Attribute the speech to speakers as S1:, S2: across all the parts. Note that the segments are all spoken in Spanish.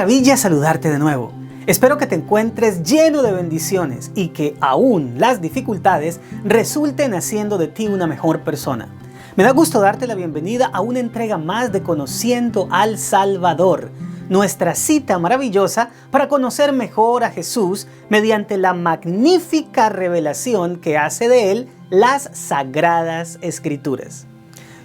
S1: maravilla saludarte de nuevo. Espero que te encuentres lleno de bendiciones y que aún las dificultades resulten haciendo de ti una mejor persona. Me da gusto darte la bienvenida a una entrega más de Conociendo al Salvador, nuestra cita maravillosa para conocer mejor a Jesús mediante la magnífica revelación que hace de Él las Sagradas Escrituras.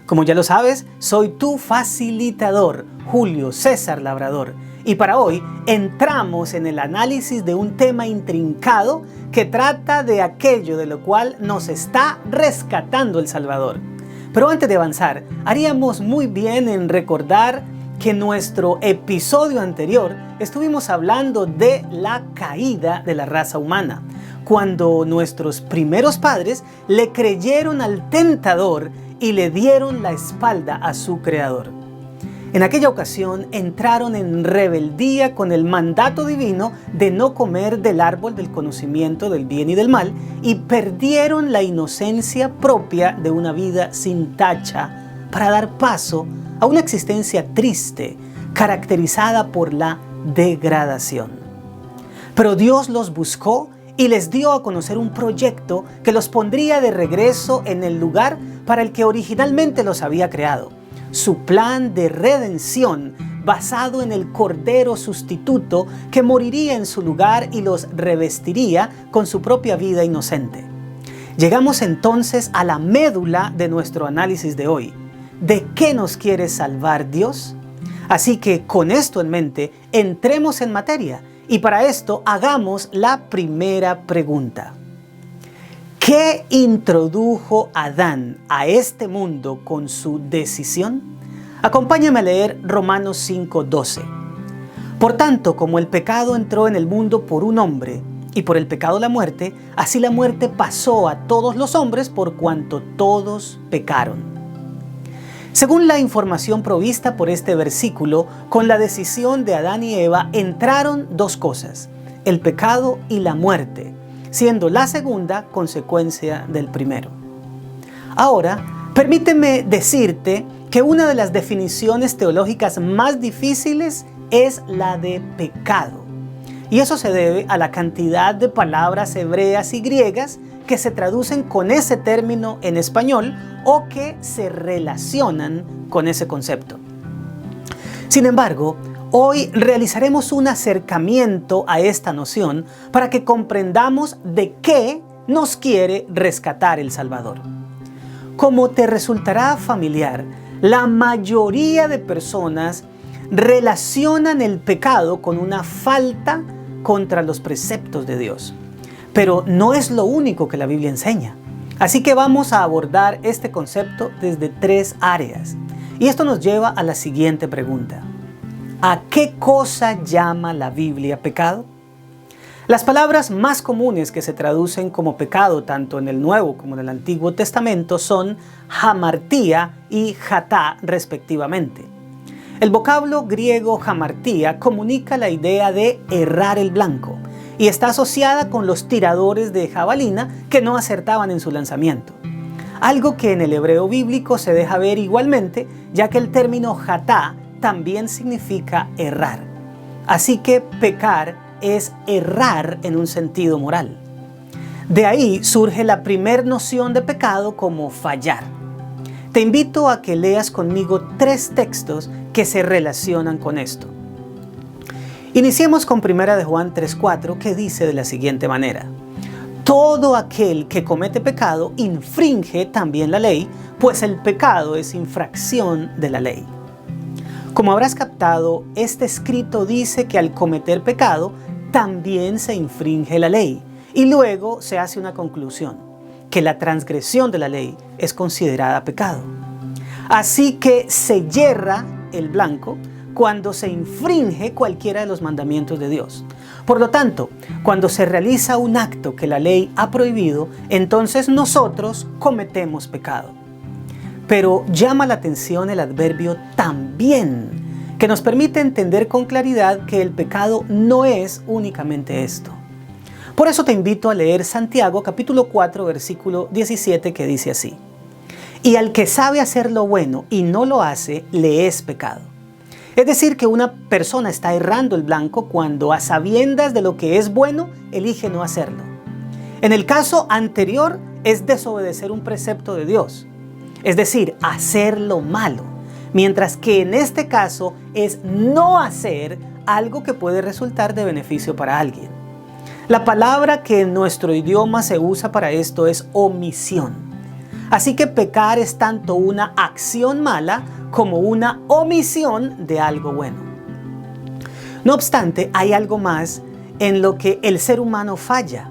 S1: Como ya lo sabes, soy tu facilitador, Julio César Labrador. Y para hoy entramos en el análisis de un tema intrincado que trata de aquello de lo cual nos está rescatando el Salvador. Pero antes de avanzar, haríamos muy bien en recordar que en nuestro episodio anterior estuvimos hablando de la caída de la raza humana, cuando nuestros primeros padres le creyeron al tentador y le dieron la espalda a su creador. En aquella ocasión entraron en rebeldía con el mandato divino de no comer del árbol del conocimiento del bien y del mal y perdieron la inocencia propia de una vida sin tacha para dar paso a una existencia triste, caracterizada por la degradación. Pero Dios los buscó y les dio a conocer un proyecto que los pondría de regreso en el lugar para el que originalmente los había creado. Su plan de redención basado en el Cordero sustituto que moriría en su lugar y los revestiría con su propia vida inocente. Llegamos entonces a la médula de nuestro análisis de hoy. ¿De qué nos quiere salvar Dios? Así que con esto en mente, entremos en materia y para esto hagamos la primera pregunta. ¿Qué introdujo Adán a este mundo con su decisión? Acompáñame a leer Romanos 5:12. Por tanto, como el pecado entró en el mundo por un hombre, y por el pecado la muerte, así la muerte pasó a todos los hombres por cuanto todos pecaron. Según la información provista por este versículo, con la decisión de Adán y Eva entraron dos cosas, el pecado y la muerte, siendo la segunda consecuencia del primero. Ahora, permíteme decirte que una de las definiciones teológicas más difíciles es la de pecado. Y eso se debe a la cantidad de palabras hebreas y griegas que se traducen con ese término en español o que se relacionan con ese concepto. Sin embargo, hoy realizaremos un acercamiento a esta noción para que comprendamos de qué nos quiere rescatar el Salvador. Como te resultará familiar, la mayoría de personas relacionan el pecado con una falta contra los preceptos de Dios. Pero no es lo único que la Biblia enseña. Así que vamos a abordar este concepto desde tres áreas. Y esto nos lleva a la siguiente pregunta. ¿A qué cosa llama la Biblia pecado? Las palabras más comunes que se traducen como pecado tanto en el Nuevo como en el Antiguo Testamento son hamartía y hatá respectivamente. El vocablo griego hamartía comunica la idea de errar el blanco y está asociada con los tiradores de jabalina que no acertaban en su lanzamiento. Algo que en el hebreo bíblico se deja ver igualmente, ya que el término hatá también significa errar. Así que pecar es errar en un sentido moral. De ahí surge la primer noción de pecado como fallar. Te invito a que leas conmigo tres textos que se relacionan con esto. Iniciemos con 1 Juan 3:4 que dice de la siguiente manera. Todo aquel que comete pecado infringe también la ley, pues el pecado es infracción de la ley. Como habrás captado, este escrito dice que al cometer pecado también se infringe la ley y luego se hace una conclusión, que la transgresión de la ley es considerada pecado. Así que se yerra el blanco cuando se infringe cualquiera de los mandamientos de Dios. Por lo tanto, cuando se realiza un acto que la ley ha prohibido, entonces nosotros cometemos pecado. Pero llama la atención el adverbio también, que nos permite entender con claridad que el pecado no es únicamente esto. Por eso te invito a leer Santiago capítulo 4 versículo 17 que dice así. Y al que sabe hacer lo bueno y no lo hace, le es pecado. Es decir, que una persona está errando el blanco cuando, a sabiendas de lo que es bueno, elige no hacerlo. En el caso anterior es desobedecer un precepto de Dios, es decir, hacer lo malo, mientras que en este caso es no hacer algo que puede resultar de beneficio para alguien. La palabra que en nuestro idioma se usa para esto es omisión. Así que pecar es tanto una acción mala como una omisión de algo bueno. No obstante, hay algo más en lo que el ser humano falla.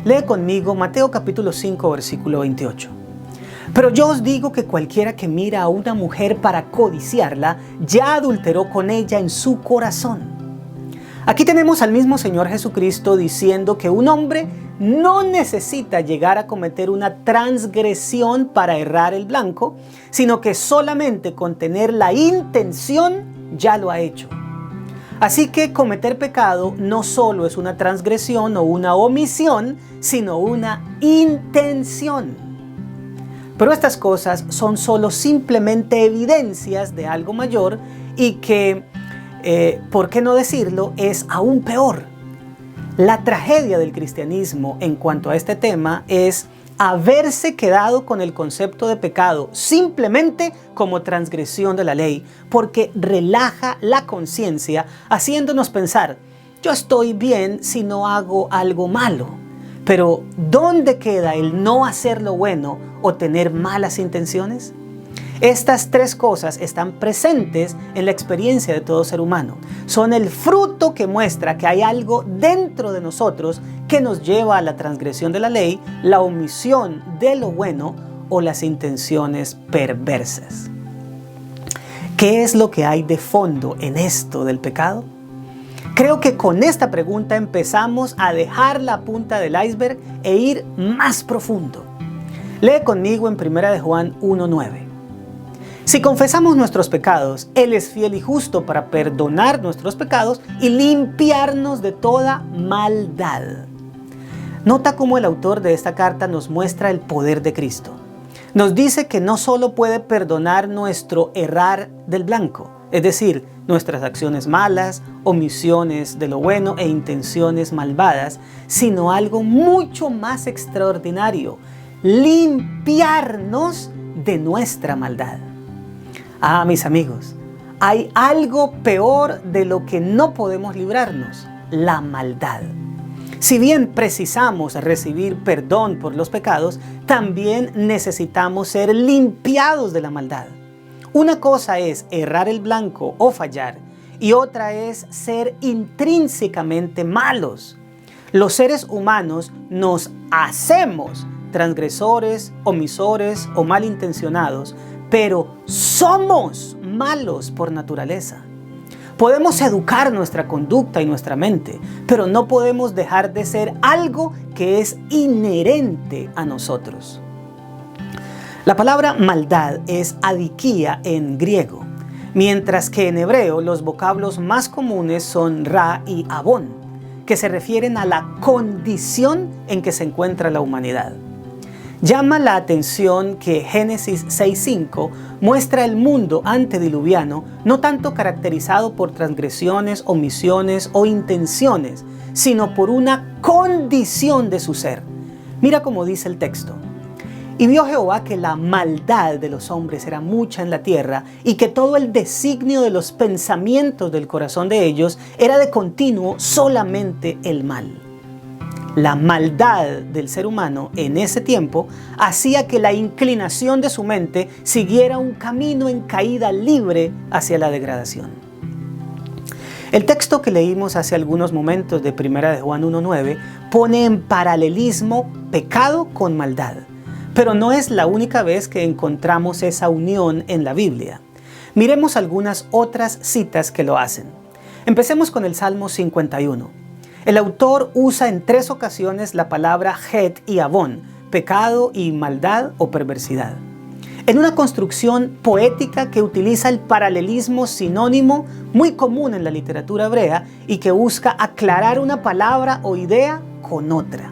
S1: Lee conmigo Mateo capítulo 5, versículo 28. Pero yo os digo que cualquiera que mira a una mujer para codiciarla, ya adulteró con ella en su corazón. Aquí tenemos al mismo Señor Jesucristo diciendo que un hombre no necesita llegar a cometer una transgresión para errar el blanco, sino que solamente con tener la intención ya lo ha hecho. Así que cometer pecado no solo es una transgresión o una omisión, sino una intención. Pero estas cosas son solo simplemente evidencias de algo mayor y que, ¿por qué no decirlo?, es aún peor. La tragedia del cristianismo en cuanto a este tema es haberse quedado con el concepto de pecado simplemente como transgresión de la ley, porque relaja la conciencia haciéndonos pensar, yo estoy bien si no hago algo malo. Pero ¿dónde queda el no hacer lo bueno o tener malas intenciones? Estas tres cosas están presentes en la experiencia de todo ser humano. Son el fruto que muestra que hay algo dentro de nosotros que nos lleva a la transgresión de la ley, la omisión de lo bueno o las intenciones perversas. ¿Qué es lo que hay de fondo en esto del pecado? Creo que con esta pregunta empezamos a dejar la punta del iceberg e ir más profundo. Lee conmigo en 1 de Juan 1:9. Si confesamos nuestros pecados, Él es fiel y justo para perdonar nuestros pecados y limpiarnos de toda maldad. Nota cómo el autor de esta carta nos muestra el poder de Cristo. Nos dice que no solo puede perdonar nuestro errar del blanco, es decir, nuestras acciones malas, omisiones de lo bueno e intenciones malvadas, sino algo mucho más extraordinario, limpiarnos de nuestra maldad. Mis amigos, hay algo peor de lo que no podemos librarnos, la maldad. Si bien precisamos recibir perdón por los pecados, también necesitamos ser limpiados de la maldad. Una cosa es errar el blanco o fallar, y otra es ser intrínsecamente malos. Los seres humanos nos hacemos transgresores, omisores o malintencionados, pero somos malos por naturaleza. Podemos educar nuestra conducta y nuestra mente, pero no podemos dejar de ser algo que es inherente a nosotros. La palabra maldad es adikia en griego, mientras que en hebreo los vocablos más comunes son ra y abón, que se refieren a la condición en que se encuentra la humanidad. Llama la atención que Génesis 6:5 muestra el mundo antediluviano no tanto caracterizado por transgresiones, omisiones o intenciones, sino por una condición de su ser. Mira cómo dice el texto. Y vio Jehová que la maldad de los hombres era mucha en la tierra y que todo el designio de los pensamientos del corazón de ellos era de continuo solamente el mal. La maldad del ser humano en ese tiempo hacía que la inclinación de su mente siguiera un camino en caída libre hacia la degradación. El texto que leímos hace algunos momentos de 1 de Juan 1:9 pone en paralelismo pecado con maldad, pero no es la única vez que encontramos esa unión en la Biblia. Miremos algunas otras citas que lo hacen. Empecemos con el Salmo 51. El autor usa en 3 ocasiones la palabra het y avón, pecado y maldad o perversidad. En una construcción poética que utiliza el paralelismo sinónimo muy común en la literatura hebrea y que busca aclarar una palabra o idea con otra.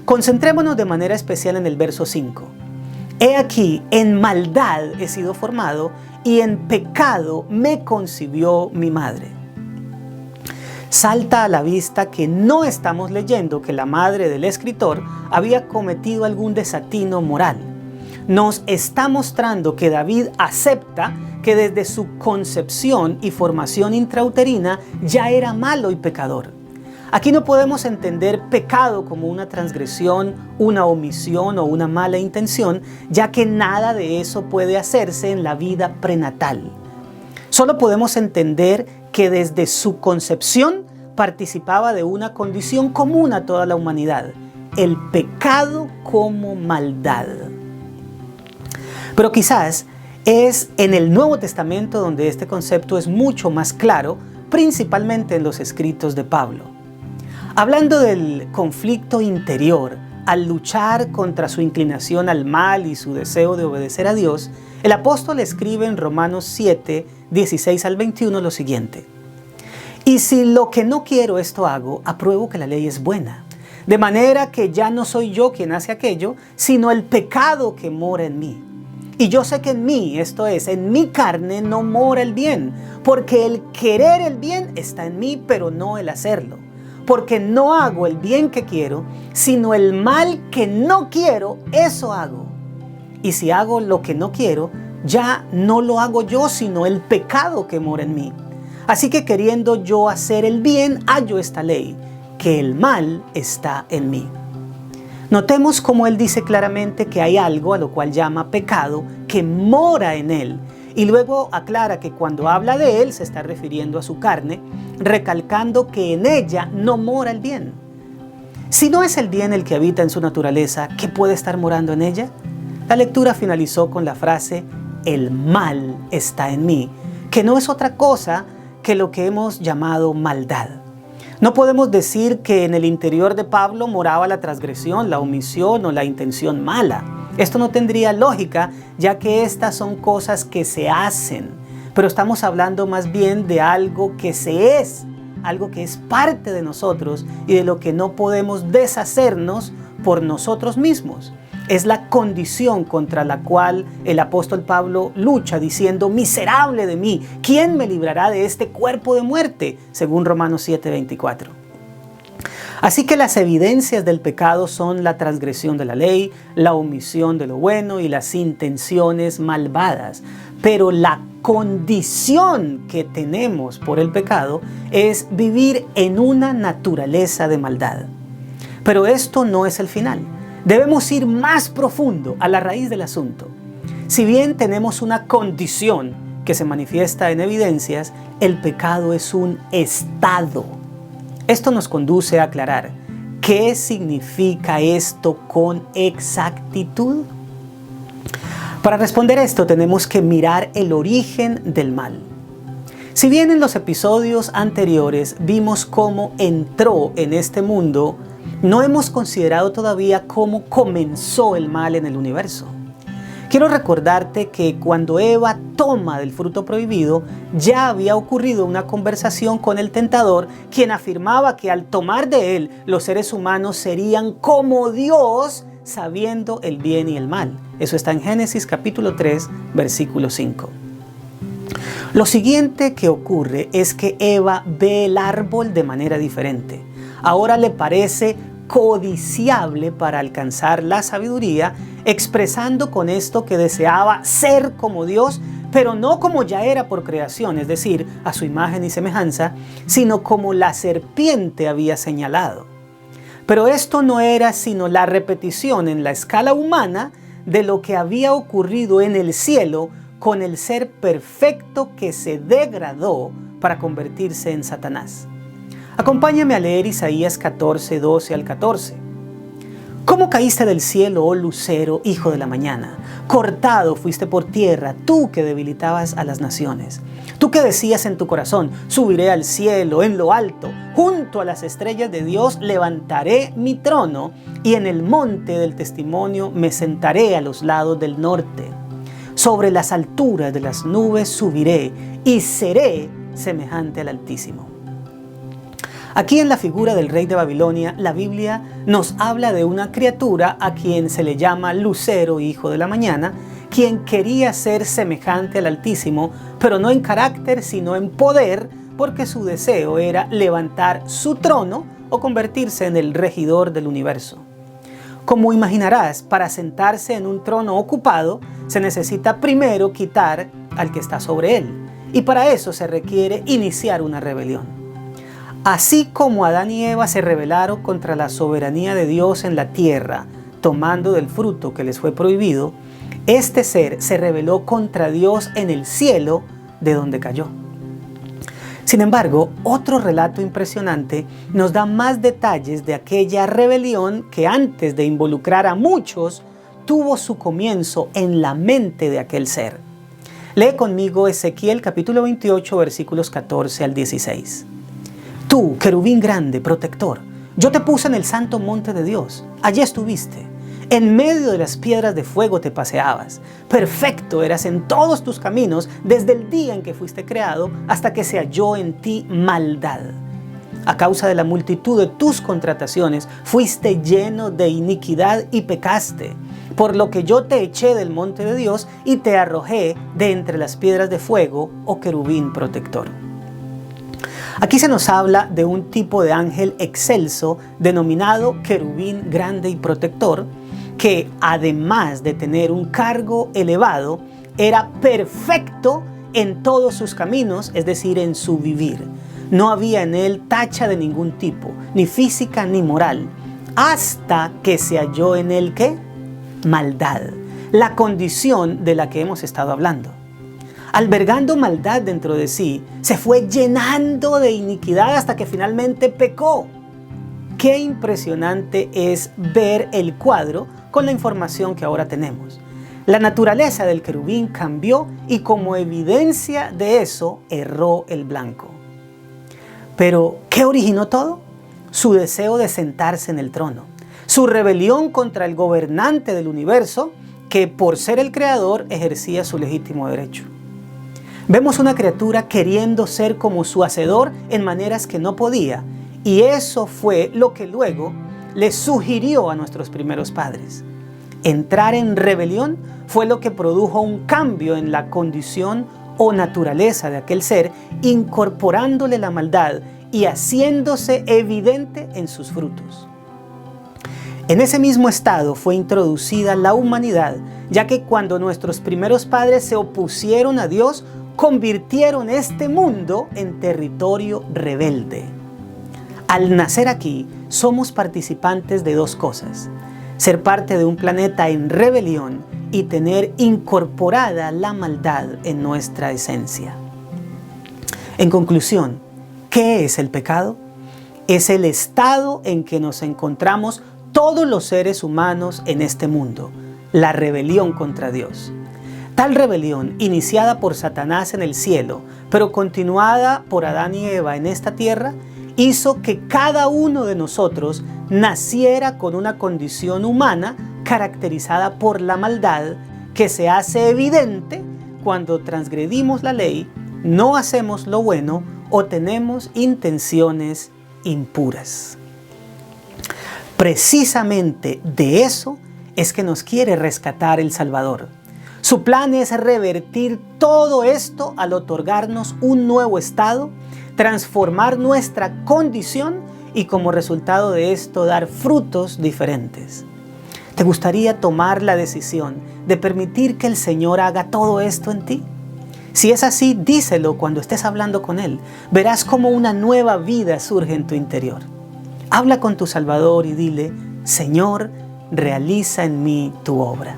S1: Concentrémonos de manera especial en el verso 5. He aquí, en maldad he sido formado y en pecado me concibió mi madre. Salta a la vista que no estamos leyendo que la madre del escritor había cometido algún desatino moral. Nos está mostrando que David acepta que desde su concepción y formación intrauterina ya era malo y pecador. Aquí no podemos entender pecado como una transgresión, una omisión o una mala intención, ya que nada de eso puede hacerse en la vida prenatal. Solo podemos entender que desde su concepción participaba de una condición común a toda la humanidad, el pecado como maldad. Pero quizás es en el Nuevo Testamento donde este concepto es mucho más claro, principalmente en los escritos de Pablo. Hablando del conflicto interior, al luchar contra su inclinación al mal y su deseo de obedecer a Dios, el apóstol escribe en Romanos 7, 16 al 21 lo siguiente: y si lo que no quiero esto hago, apruebo que la ley es buena, de manera que ya no soy yo quien hace aquello, sino el pecado que mora en mí. Y yo sé que en mí, esto es, en mi carne no mora el bien, porque el querer el bien está en mí, pero no el hacerlo. Porque no hago el bien que quiero, sino el mal que no quiero, eso hago. Y si hago lo que no quiero, ya no lo hago yo, sino el pecado que mora en mí. Así que queriendo yo hacer el bien, hallo esta ley, que el mal está en mí. Notemos cómo él dice claramente que hay algo a lo cual llama pecado que mora en él. Y luego aclara que cuando habla de él se está refiriendo a su carne, recalcando que en ella no mora el bien. Si no es el bien el que habita en su naturaleza, ¿qué puede estar morando en ella? La lectura finalizó con la frase, el mal está en mí, que no es otra cosa que lo que hemos llamado maldad. No podemos decir que en el interior de Pablo moraba la transgresión, la omisión o la intención mala. Esto no tendría lógica, ya que estas son cosas que se hacen, pero estamos hablando más bien de algo que se es, algo que es parte de nosotros y de lo que no podemos deshacernos por nosotros mismos. Es la condición contra la cual el apóstol Pablo lucha diciendo, miserable de mí, ¿quién me librará de este cuerpo de muerte? Según Romanos 7:24. Así que las evidencias del pecado son la transgresión de la ley, la omisión de lo bueno y las intenciones malvadas. Pero la condición que tenemos por el pecado es vivir en una naturaleza de maldad. Pero esto no es el final. Debemos ir más profundo a la raíz del asunto. Si bien tenemos una condición que se manifiesta en evidencias, el pecado es un estado. Esto nos conduce a aclarar qué significa esto con exactitud. Para responder esto tenemos que mirar el origen del mal. Si bien en los episodios anteriores vimos cómo entró en este mundo, no hemos considerado todavía cómo comenzó el mal en el universo. Quiero recordarte que cuando Eva toma del fruto prohibido, ya había ocurrido una conversación con el tentador, quien afirmaba que al tomar de él, los seres humanos serían como Dios, sabiendo el bien y el mal. Eso está en Génesis capítulo 3, versículo 5. Lo siguiente que ocurre es que Eva ve el árbol de manera diferente. Ahora le parece codiciable para alcanzar la sabiduría, expresando con esto que deseaba ser como Dios, pero no como ya era por creación, es decir, a su imagen y semejanza, sino como la serpiente había señalado. Pero esto no era sino la repetición en la escala humana de lo que había ocurrido en el cielo con el ser perfecto que se degradó para convertirse en Satanás. Acompáñame a leer Isaías 14, 12 al 14. ¿Cómo caíste del cielo, oh lucero, hijo de la mañana? Cortado fuiste por tierra, tú que debilitabas a las naciones. Tú que decías en tu corazón, subiré al cielo, en lo alto, junto a las estrellas de Dios levantaré mi trono, y en el monte del testimonio me sentaré a los lados del norte. Sobre las alturas de las nubes subiré, y seré semejante al Altísimo. Aquí en la figura del rey de Babilonia, la Biblia nos habla de una criatura a quien se le llama Lucero, hijo de la mañana, quien quería ser semejante al Altísimo, pero no en carácter, sino en poder, porque su deseo era levantar su trono o convertirse en el regidor del universo. Como imaginarás, para sentarse en un trono ocupado, se necesita primero quitar al que está sobre él, y para eso se requiere iniciar una rebelión. Así como Adán y Eva se rebelaron contra la soberanía de Dios en la tierra, tomando del fruto que les fue prohibido, este ser se rebeló contra Dios en el cielo, de donde cayó. Sin embargo, otro relato impresionante nos da más detalles de aquella rebelión que antes de involucrar a muchos, tuvo su comienzo en la mente de aquel ser. Lee conmigo Ezequiel capítulo 28, versículos 14 al 16. Tú, querubín grande, protector, yo te puse en el santo monte de Dios. Allí estuviste. En medio de las piedras de fuego te paseabas. Perfecto eras en todos tus caminos desde el día en que fuiste creado hasta que se halló en ti maldad. A causa de la multitud de tus contrataciones fuiste lleno de iniquidad y pecaste, por lo que yo te eché del monte de Dios y te arrojé de entre las piedras de fuego, oh querubín protector. Aquí se nos habla de un tipo de ángel excelso denominado querubín grande y protector, que además de tener un cargo elevado, era perfecto en todos sus caminos, es decir, en su vivir. No había en él tacha de ningún tipo, ni física ni moral, hasta que se halló en él ¿qué? Maldad, la condición de la que hemos estado hablando. Albergando maldad dentro de sí, se fue llenando de iniquidad hasta que finalmente pecó. Qué impresionante es ver el cuadro con la información que ahora tenemos. La naturaleza del querubín cambió y como evidencia de eso erró el blanco. Pero, ¿qué originó todo? Su deseo de sentarse en el trono, su rebelión contra el gobernante del universo, que por ser el creador ejercía su legítimo derecho. Vemos una criatura queriendo ser como su hacedor en maneras que no podía, y eso fue lo que luego le sugirió a nuestros primeros padres. Entrar en rebelión fue lo que produjo un cambio en la condición o naturaleza de aquel ser, incorporándole la maldad y haciéndose evidente en sus frutos. En ese mismo estado fue introducida la humanidad, ya que cuando nuestros primeros padres se opusieron a Dios, convirtieron este mundo en territorio rebelde. Al nacer aquí, somos participantes de dos cosas: ser parte de un planeta en rebelión y tener incorporada la maldad en nuestra esencia. En conclusión, ¿qué es el pecado? Es el estado en que nos encontramos todos los seres humanos en este mundo, la rebelión contra Dios. Tal rebelión, iniciada por Satanás en el cielo, pero continuada por Adán y Eva en esta tierra, hizo que cada uno de nosotros naciera con una condición humana caracterizada por la maldad, que se hace evidente cuando transgredimos la ley, no hacemos lo bueno o tenemos intenciones impuras. Precisamente de eso es que nos quiere rescatar el Salvador. Su plan es revertir todo esto al otorgarnos un nuevo estado, transformar nuestra condición y como resultado de esto dar frutos diferentes. ¿Te gustaría tomar la decisión de permitir que el Señor haga todo esto en ti? Si es así, díselo cuando estés hablando con Él. Verás cómo una nueva vida surge en tu interior. Habla con tu Salvador y dile: Señor, realiza en mí tu obra.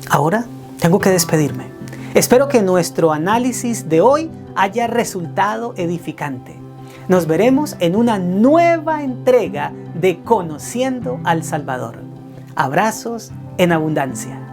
S1: Ahora tengo que despedirme. Espero que nuestro análisis de hoy haya resultado edificante. Nos veremos en una nueva entrega de Conociendo al Salvador. Abrazos en abundancia.